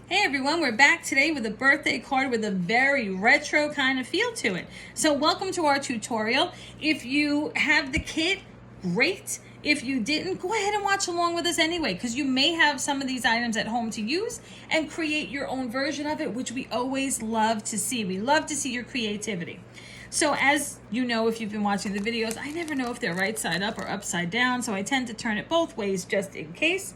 Hey everyone, we're back today with a birthday card with a very retro kind of feel to it. So welcome to our tutorial. If you have the kit, great. If you didn't, go ahead and watch along with us anyway, because you may have some of these items at home to use and create your own version of it, which we always love to see. We love to see your creativity. So as you know, if you've been watching the videos, I never know if they're right side up or upside down, so I tend to turn it both ways just in case.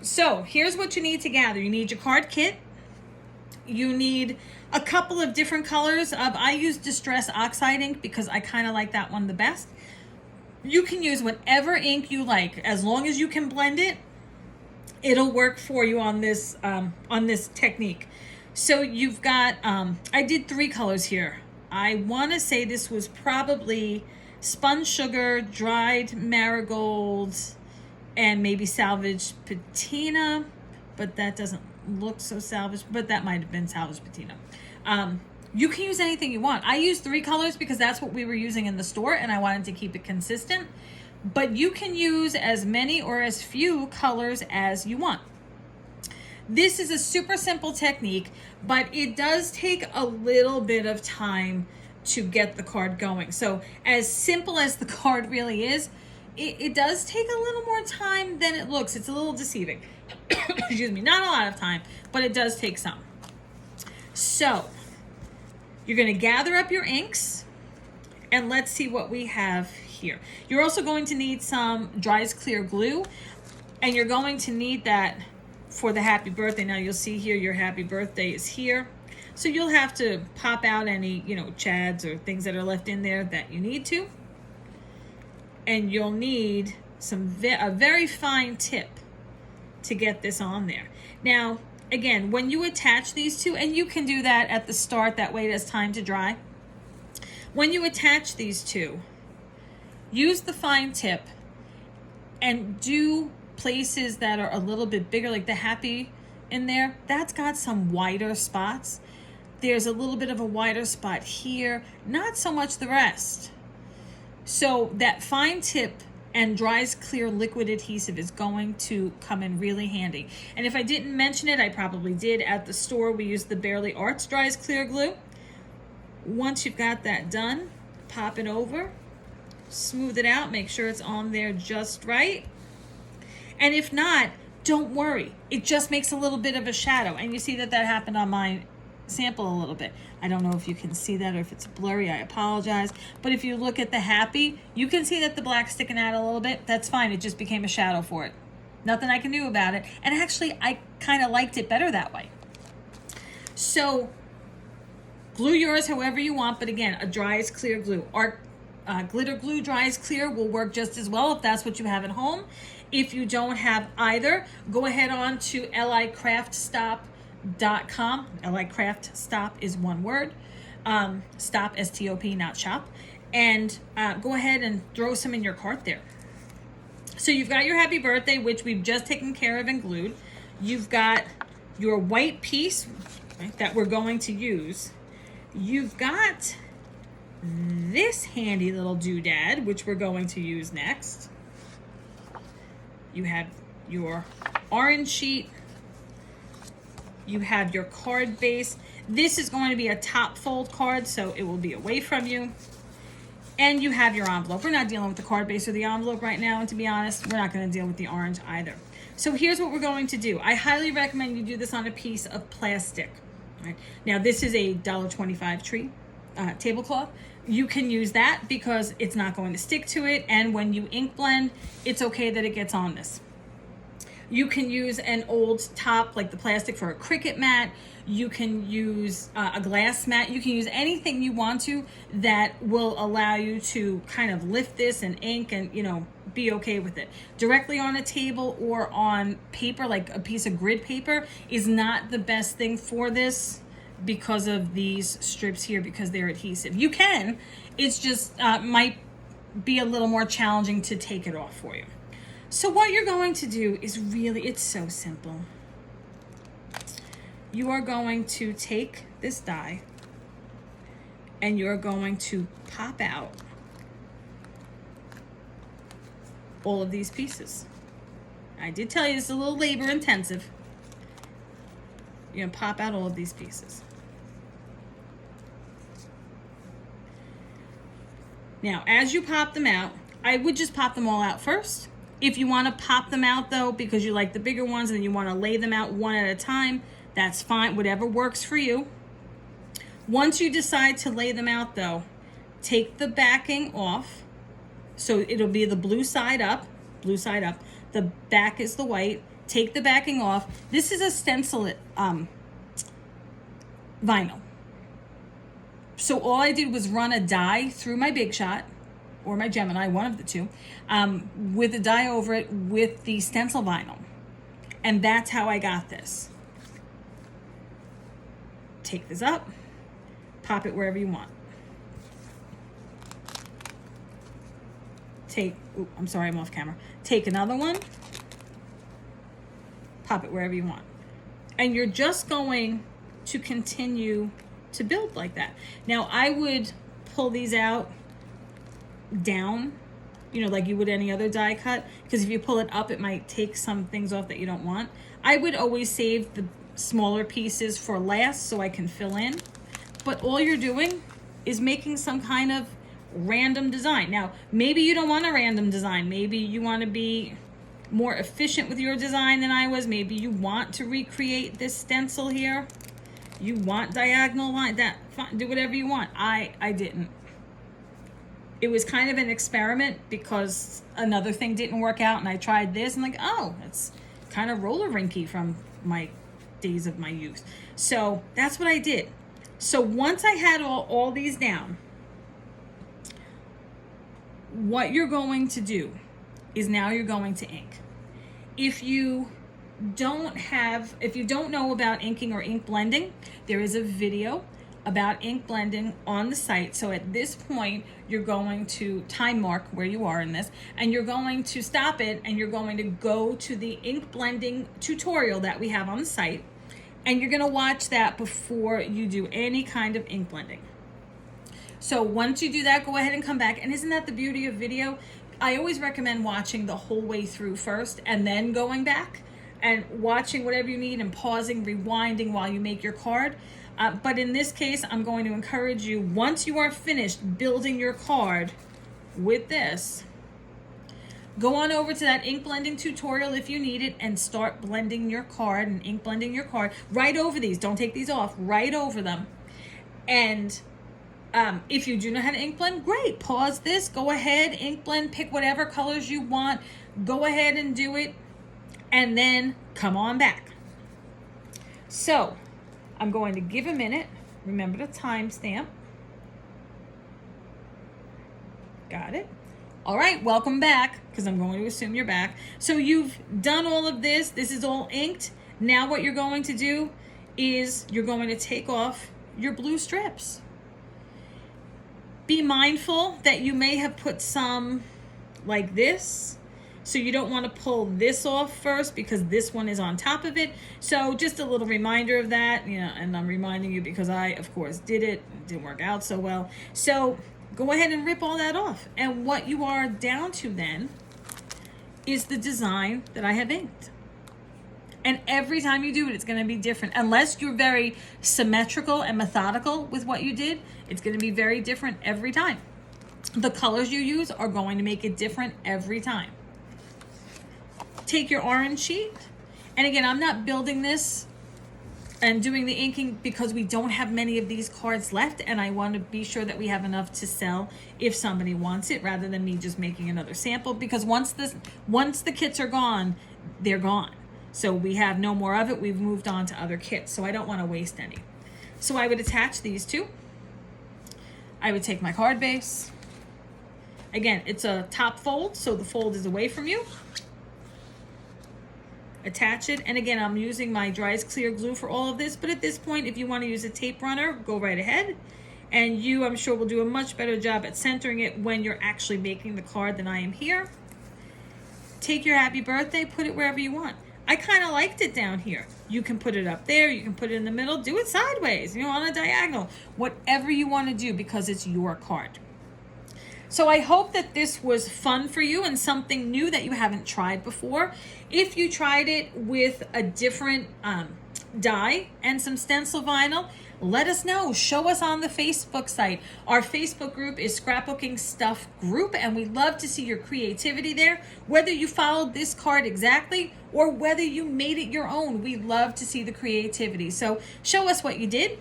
So here's what you need to gather. You need your card kit. You need a couple of different colors of, I use Distress Oxide Ink because I kind of like that one the best. You can use whatever ink you like. As long as you can blend it, it'll work for you on this technique. So you've got, I did 3 colors here. I want to say this was probably spun sugar, dried marigold, and maybe salvage patina, but that doesn't look so salvage, but that might have been salvage patina. You can use anything you want. I used 3 colors because that's what we were using in the store and I wanted to keep it consistent, but you can use as many or as few colors as you want. This is a super simple technique, but it does take a little bit of time to get the card going. So as simple as the card really is, it does take a little more time than it looks. It's a little deceiving. Excuse me, not a lot of time, but it does take some. So you're going to gather up your inks and let's see what we have here. You're also going to need some dries clear glue, and you're going to need that for the happy birthday. Now you'll see here your happy birthday is here. So you'll have to pop out any, chads or things that are left in there that you need to. And you'll need a very fine tip to get this on there. Now, again, when you attach these two, and you can do that at the start, that way it has time to dry. When you attach these two, use the fine tip and do places that are a little bit bigger, like the happy in there. That's got some wider spots. There's a little bit of a wider spot here, not so much the rest. So that fine tip and dries clear liquid adhesive is going to come in really handy. And if I didn't mention it, I probably did. At the store, we use the Barely Arts dries clear glue. Once you've got that done, pop it over, smooth it out, make sure it's on there just right. And if not, don't worry. It just makes a little bit of a shadow. And you see that happened on my sample a little bit. I don't know if you can see that or if it's blurry, I apologize. But if you look at the happy, you can see that the black's sticking out a little bit. That's fine, it just became a shadow for it. Nothing I can do about it. And actually, I kind of liked it better that way. So, glue yours however you want, but again, a dries clear glue. Art glitter glue dries clear will work just as well if that's what you have at home. If you don't have either, go ahead on to licraftstop.com. Craft Stop is one word. Stop, S-T-O-P, not shop. And go ahead and throw some in your cart there. So you've got your happy birthday, which we've just taken care of and glued. You've got your white piece, right, that we're going to use. You've got this handy little doodad, which we're going to use next. You have your orange sheet. You have your card base. This is going to be a top fold card, so it will be away from you. And you have your envelope. We're not dealing with the card base or the envelope right now, and to be honest, we're not going to deal with the orange either. So here's what we're going to do. I highly recommend you do this on a piece of plastic. Right? Now, this is a $1.25 tree tablecloth. You can use that because it's not going to stick to it, and when you ink blend, it's okay that it gets on this. You can use an old top like the plastic for a Cricut mat. You can use a glass mat. You can use anything you want to that will allow you to kind of lift this and ink and, be okay with it. Directly on a table or on paper, like a piece of grid paper, is not the best thing for this because of these strips here, because they're adhesive. You can, it's just might be a little more challenging to take it off for you. So what you're going to do is it's so simple. You are going to take this die and you're going to pop out all of these pieces. I did tell you it's a little labor intensive. pop out all of these pieces. Now, as you pop them out, I would just pop them all out first. If you want to pop them out though, because you like the bigger ones and you want to lay them out one at a time, that's fine, whatever works for you. Once you decide to lay them out though, take the backing off. So it'll be the blue side up, the back is the white. Take the backing off. This is a stencil vinyl. So all I did was run a die through my Big Shot or my Gemini, one of the two, with a die over it with the stencil vinyl. And that's how I got this. Take this up, pop it wherever you want. I'm sorry, I'm off camera. Take another one, pop it wherever you want. And you're just going to continue to build like that. Now, I would pull these out down, like you would any other die cut, because if you pull it up, it might take some things off that you don't want. I would always save the smaller pieces for last so I can fill in. But all you're doing is making some kind of random design. Now, maybe you don't want a random design. Maybe you want to be more efficient with your design than I was. Maybe you want to recreate this stencil here. You want diagonal line, that fine, do whatever you want. I didn't. It was kind of an experiment because another thing didn't work out and I tried this and like, oh, it's kind of roller rinky from my days of my youth. So that's what I did. So once I had all these down, what you're going to do is now you're going to ink. If you don't know about inking or ink blending, there is a video about ink blending on the site. So at this point, you're going to time mark where you are in this, and you're going to stop it, and you're going to go to the ink blending tutorial that we have on the site, and you're going to watch that before you do any kind of ink blending. So once you do that, go ahead and come back. And isn't that the beauty of video? I always recommend watching the whole way through first and then going back and watching whatever you need and pausing, rewinding while you make your card. But in this case, I'm going to encourage you, once you are finished building your card with this, go on over to that ink blending tutorial if you need it and start blending your card and ink blending your card right over these. Don't take these off, right over them. And if you do know how to ink blend, great. Pause this, go ahead, ink blend, pick whatever colors you want, go ahead and do it, and then come on back. So I'm going to give a minute. Remember to timestamp. Got it. All right, welcome back, because I'm going to assume you're back. So you've done all of this. This is all inked. Now what you're going to do is you're going to take off your blue strips. Be mindful that you may have put some like this. So you don't want to pull this off first because this one is on top of it. So just a little reminder of that, and I'm reminding you because I, of course, did it. It didn't work out so well. So go ahead and rip all that off. And what you are down to then is the design that I have inked. And every time you do it, it's going to be different. Unless you're very symmetrical and methodical with what you did, it's going to be very different every time. The colors you use are going to make it different every time. Take your orange sheet. And again, I'm not building this and doing the inking because we don't have many of these cards left, and I want to be sure that we have enough to sell if somebody wants it, rather than me just making another sample, because once the kits are gone, they're gone. So we have no more of it. We've moved on to other kits, so I don't want to waste any. So I would attach these two. I would take my card base. Again, it's a top fold, so the fold is away from you. Attach it, and again, I'm using my Dries Clear glue for all of this, but at this point, if you want to use a tape runner, go right ahead. And you, I'm sure, will do a much better job at centering it when you're actually making the card than I am here. Take your happy birthday, put it wherever you want. I kind of liked it down here. You can put it up there, you can put it in the middle, do it sideways, on a diagonal, whatever you want to do, because it's your card. So I hope that this was fun for you and something new that you haven't tried before. If you tried it with a different die and some stencil vinyl, let us know. Show us on the Facebook site. Our Facebook group is Scrapbooking Stuff Group, and we love to see your creativity there. Whether you followed this card exactly or whether you made it your own, we love to see the creativity. So show us what you did.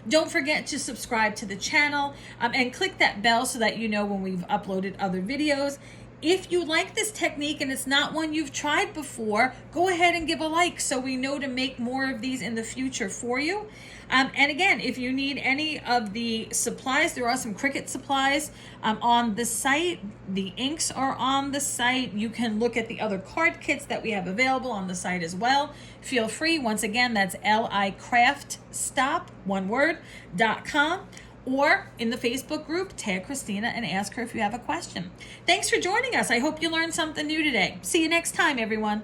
Don't forget to subscribe to the channel and click that bell so that you know when we've uploaded other videos. If you like this technique and it's not one you've tried before, go ahead and give a like so we know to make more of these in the future for you. And again, if you need any of the supplies, there are some Cricut supplies on the site. The inks are on the site. You can look at the other card kits that we have available on the site as well. Feel free. Once again, that's licraftstop.com. Or in the Facebook group, tag Christina and ask her if you have a question. Thanks for joining us. I hope you learned something new today. See you next time, everyone.